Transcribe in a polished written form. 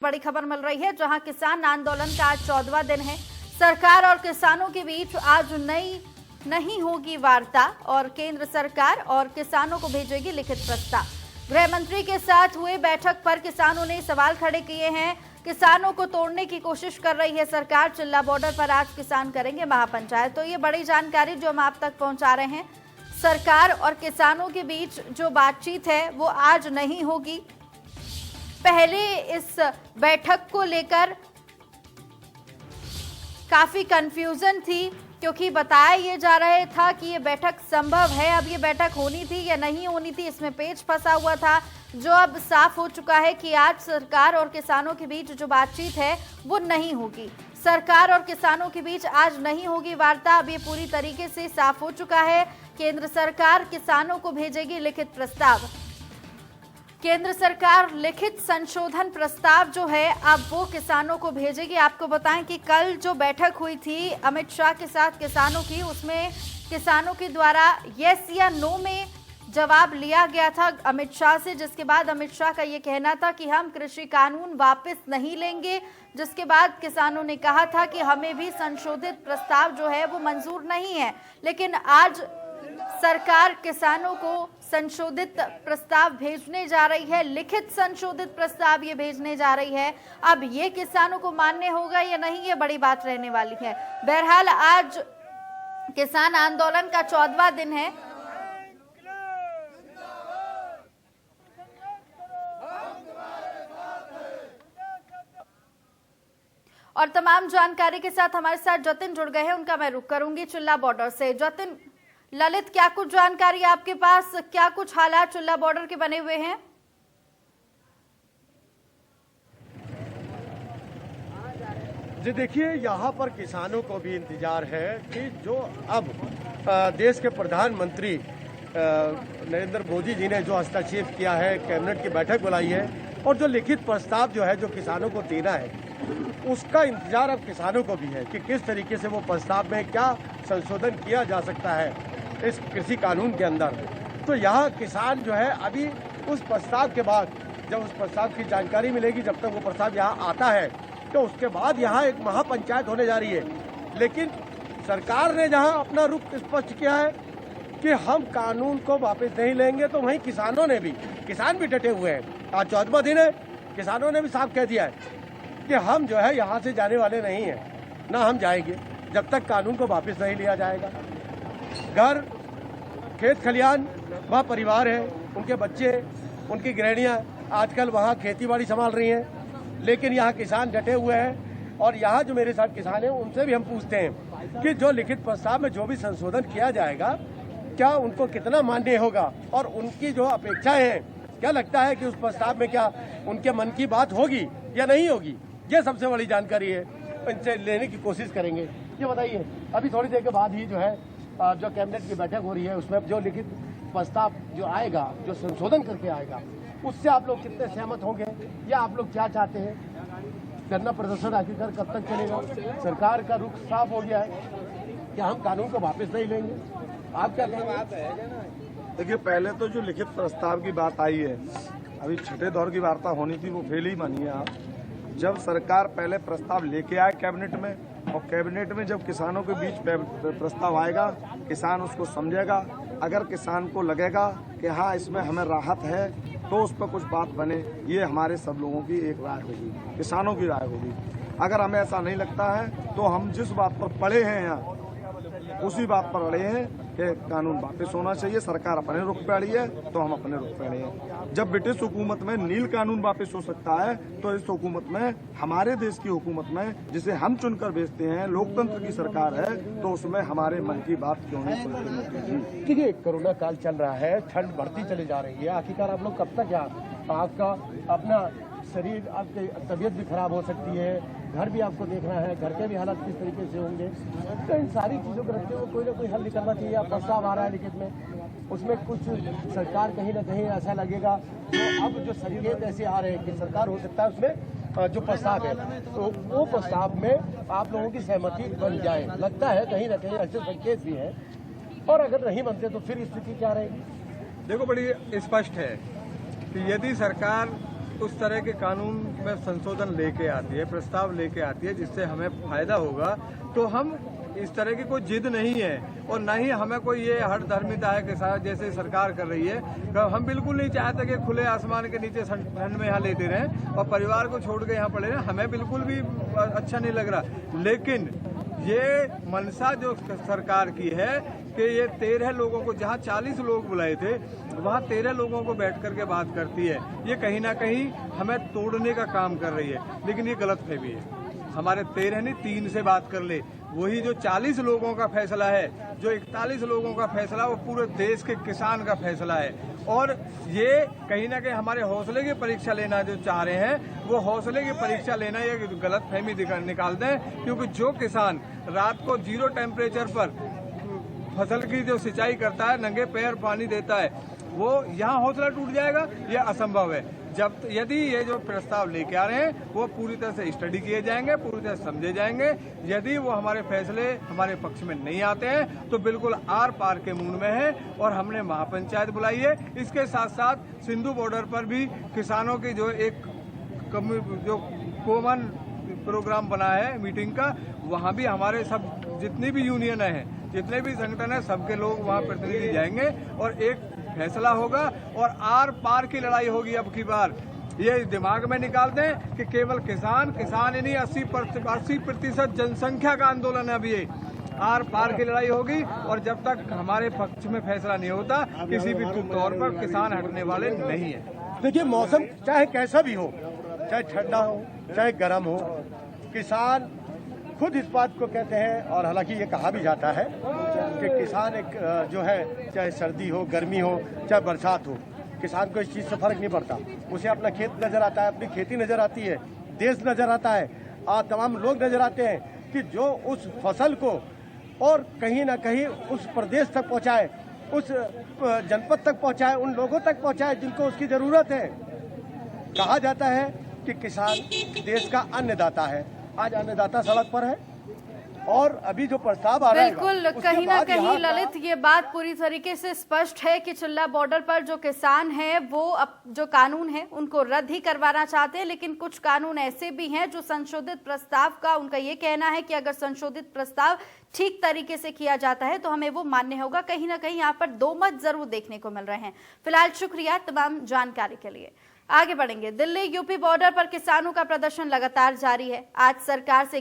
बड़ी खबर मिल रही है, जहां किसान आंदोलन का आज 14वां दिन है। सरकार और किसानों के बीच आज नहीं होगी वार्ता और केंद्र सरकार और किसानों को भेजेगी लिखित प्रस्ताव। गृह मंत्री के साथ हुए बैठक पर किसानों ने सवाल खड़े किए हैं। किसानों को तोड़ने की कोशिश कर रही है सरकार। चिल्ला बॉर्डर पर आज किसान करेंगे महापंचायत। तो ये बड़ी जानकारी जो हम आप तक पहुंचा रहे हैं। सरकार और किसानों के बीच जो बातचीत है वो आज नहीं होगी। पहले इस बैठक को लेकर काफी कंफ्यूजन थी, क्योंकि बताया ये जा रहा था कि ये बैठक संभव है। अब ये बैठक होनी थी या नहीं होनी थी, इसमें पेच फंसा हुआ था, जो अब साफ हो चुका है कि आज सरकार और किसानों के बीच जो बातचीत है वो नहीं होगी। सरकार और किसानों के बीच आज नहीं होगी वार्ता। अब ये पूरी तरीके से साफ हो चुका है। केंद्र सरकार किसानों को भेजेगी लिखित प्रस्ताव। केंद्र सरकार लिखित संशोधन प्रस्ताव जो है अब वो किसानों को भेजेगी। आपको बताएं कि कल जो बैठक हुई थी अमित शाह के साथ किसानों की, उसमें किसानों के द्वारा यस या नो में जवाब लिया गया था अमित शाह से, जिसके बाद अमित शाह का ये कहना था कि हम कृषि कानून वापस नहीं लेंगे। जिसके बाद किसानों ने कहा था कि हमें भी संशोधित प्रस्ताव जो है वो मंजूर नहीं है। लेकिन आज सरकार किसानों को संशोधित प्रस्ताव भेजने जा रही है, लिखित संशोधित प्रस्ताव ये भेजने जा रही है। अब ये किसानों को मान्य होगा या नहीं, ये बड़ी बात रहने वाली है। बहरहाल आज किसान आंदोलन का 14वां दिन है। और तमाम जानकारी के साथ हमारे साथ जतिन जुड़ गए हैं, उनका मैं रुख करूंगी चिल्ला बॉर्डर से। जतिन, ललित, क्या कुछ जानकारी आपके पास, क्या कुछ हालात चिल्ला बॉर्डर के बने हुए हैं? जी देखिए, यहाँ पर किसानों को भी इंतजार है कि जो अब देश के प्रधानमंत्री नरेंद्र मोदी जी ने जो हस्तक्षेप किया है, कैबिनेट की बैठक बुलाई है और जो लिखित प्रस्ताव जो है जो किसानों को देना है, उसका इंतजार अब किसानों को भी है कि किस तरीके से वो प्रस्ताव में क्या संशोधन किया जा सकता है इस कृषि कानून के अंदर। तो यहाँ किसान जो है अभी उस प्रस्ताव के बाद, जब उस प्रस्ताव की जानकारी मिलेगी, जब तक वो प्रस्ताव यहाँ आता है, तो उसके बाद यहाँ एक महापंचायत होने जा रही है। लेकिन सरकार ने जहाँ अपना रुख स्पष्ट किया है कि हम कानून को वापस नहीं लेंगे, तो वहीं किसानों ने भी, किसान भी डटे हुए हैं। आज 14वां दिन है, किसानों ने भी साफ कह दिया है कि हम जो है यहाँ से जाने वाले नहीं हैं, ना हम जाएंगे जब तक कानून को वापस नहीं लिया जाएगा। घर, खेत खलियान, वहाँ परिवार है, उनके बच्चे, उनकी गृहणियाँ आजकल वहाँ खेतीबाड़ी संभाल रही हैं, लेकिन यहाँ किसान डटे हुए हैं। और यहाँ जो मेरे साथ किसान हैं, उनसे भी हम पूछते हैं कि जो लिखित प्रस्ताव में जो भी संशोधन किया जाएगा, क्या उनको कितना मान्य होगा और उनकी जो अपेक्षाएं हैं, क्या लगता है कि उस प्रस्ताव में क्या उनके मन की बात होगी या नहीं होगी, ये सबसे बड़ी जानकारी है। इनसे लेने की कोशिश करेंगे। ये बताइए, अभी थोड़ी देर के बाद ही जो है जो कैबिनेट की बैठक हो रही है, उसमें जो लिखित प्रस्ताव जो आएगा, जो संशोधन करके आएगा, उससे आप लोग कितने सहमत होंगे या आप लोग क्या चाहते हैं? धरना प्रदर्शन आखिरकार कब तक चलेगा? सरकार का रुख साफ हो गया है कि हम कानून को वापस नहीं लेंगे। आप क्या कहेंगे? देखिए, पहले तो जो लिखित प्रस्ताव की बात आई है, अभी छठे दौर की वार्ता होनी थी, वो फेल ही मानिए आप। जब सरकार पहले प्रस्ताव लेके आए कैबिनेट में, और कैबिनेट में जब किसानों के बीच प्रस्ताव आएगा, किसान उसको समझेगा। अगर किसान को लगेगा कि हाँ इसमें हमें राहत है, तो उस पर कुछ बात बने, ये हमारे सब लोगों की एक राय होगी, किसानों की राय होगी। अगर हमें ऐसा नहीं लगता है, तो हम जिस बात पर पड़े हैं यहाँ, उसी बात पर अड़े हैं कि कानून वापस होना चाहिए। सरकार अपने रुख पे अड़ी है, तो हम अपने रुख पे अड़े हैं। जब ब्रिटिश हुकूमत में नील कानून वापस हो सकता है, तो इस हुकूमत में, हमारे देश की हुकूमत में, जिसे हम चुनकर भेजते हैं, लोकतंत्र की सरकार है, तो उसमें हमारे मन की बात क्यों नहीं सुनते? देखिए, कोरोना काल चल रहा है, ठंड बढ़ती चली जा रही है। आखिरकार आप लोग कब तक यहाँ, आपका अपना शरीर, आपकी तबीयत भी खराब हो सकती है, घर भी आपको देखना है, घर के भी हालात किस तरीके से होंगे, तो इन सारी चीज़ों को रखते हुए कोई ना कोई हल निकलना चाहिए। आप प्रस्ताव आ रहा है लिखित में, उसमें कुछ सरकार कहीं ना कहीं ऐसा लगेगा, तो अब जो संकेत ऐसे आ रहे हैं कि सरकार हो सकता है उसमें जो प्रस्ताव है, तो वो प्रस्ताव में आप लोगों की सहमति बन जाए। लगता है कहीं ना कहीं ऐसे संकेत भी है, और अगर नहीं बनते तो फिर स्थिति क्या रहेगी? देखो, बड़ी स्पष्ट है कि यदि सरकार उस तरह के कानून में संशोधन लेके आती है, प्रस्ताव लेके आती है जिससे हमें फायदा होगा, तो हम इस तरह की कोई जिद नहीं है और न ही हमें कोई ये हठधर्मिता है कि जैसे सरकार कर रही है। हम बिल्कुल नहीं चाहते कि खुले आसमान के नीचे ठंड में यहाँ लेटे रहें और परिवार को छोड़ के यहाँ पड़े रहें, हमें बिल्कुल भी अच्छा नहीं लग रहा। लेकिन ये मंशा जो सरकार की है कि ये 13 लोगों को, जहाँ 40 लोग बुलाए थे वहाँ 13 लोगों को बैठ करके बात करती है, ये कहीं ना कहीं हमें तोड़ने का काम कर रही है। लेकिन ये गलतफहमी है, हमारे 13 नहीं 3 से बात कर ले। वही जो 40 लोगों का फैसला है, जो 41 लोगों का फैसला, वो पूरे देश के किसान का फैसला है। और ये कहीं ना कहीं हमारे हौसले की परीक्षा लेना जो चाह रहे हैं, वो हौसले की परीक्षा लेना ये गलतफहमी निकालते हैं। क्योंकि जो किसान रात को 0 टेम्परेचर पर फसल की जो सिंचाई करता है, नंगे पैर पानी देता है, वो यहाँ हौसला टूट जाएगा, ये असंभव है। यदि ये जो प्रस्ताव लेके आ रहे हैं वो पूरी तरह से स्टडी किए जाएंगे, पूरी तरह से समझे जाएंगे। यदि वो हमारे फैसले हमारे पक्ष में नहीं आते हैं तो बिल्कुल आर पार के मूड में है और हमने महापंचायत बुलाई है। इसके साथ साथ सिंधु बॉर्डर पर भी किसानों की जो एक जो कॉमन प्रोग्राम बना है मीटिंग का, वहाँ भी हमारे सब जितनी भी यूनियन है, जितने भी संगठन है, सबके लोग वहाँ प्रतिनिधि जाएंगे और एक फैसला होगा और आर पार की लड़ाई होगी। अब की बार ये दिमाग में निकाल दें कि केवल किसान ही नहीं, 80% जनसंख्या का आंदोलन है। अभी ये आर पार की लड़ाई होगी और जब तक हमारे पक्ष में फैसला नहीं होता, किसी भी तौर पर किसान हटने वाले नहीं है। देखिए, मौसम चाहे कैसा भी हो, चाहे ठंडा हो चाहे गर्म हो, किसान खुद इस बात को कहते हैं। और हालांकि ये कहा भी जाता है कि किसान एक जो है, चाहे सर्दी हो, गर्मी हो, चाहे बरसात हो, किसान को इस चीज़ से फर्क नहीं पड़ता। उसे अपना खेत नजर आता है, अपनी खेती नजर आती है, देश नजर आता है, तमाम लोग नजर आते हैं कि जो उस फसल को और कहीं ना कहीं उस प्रदेश तक पहुंचाए, उस जनपद तक पहुंचाए, उन लोगों तक पहुंचाए जिनको उसकी जरूरत है। कहा जाता है कि किसान देश का अन्नदाता है। आज अन्नदाता सड़क पर है और अभी जो प्रस्ताव आ रहा है, बिल्कुल कहीं ना कहीं ललित ये बात पूरी तरीके से स्पष्ट है कि चिल्ला बॉर्डर पर जो किसान हैं वो अब जो कानून है उनको रद्द ही करवाना चाहते हैं। लेकिन कुछ कानून ऐसे भी हैं जो संशोधित प्रस्ताव का, उनका ये कहना है कि अगर संशोधित प्रस्ताव ठीक तरीके से किया जाता है तो हमें वो मान्य होगा। कहीं ना कहीं यहाँ पर दो मत जरूर देखने को मिल रहे हैं। फिलहाल शुक्रिया तमाम जानकारी के लिए। आगे बढ़ेंगे। दिल्ली यूपी बॉर्डर पर किसानों का प्रदर्शन लगातार जारी है। आज सरकार से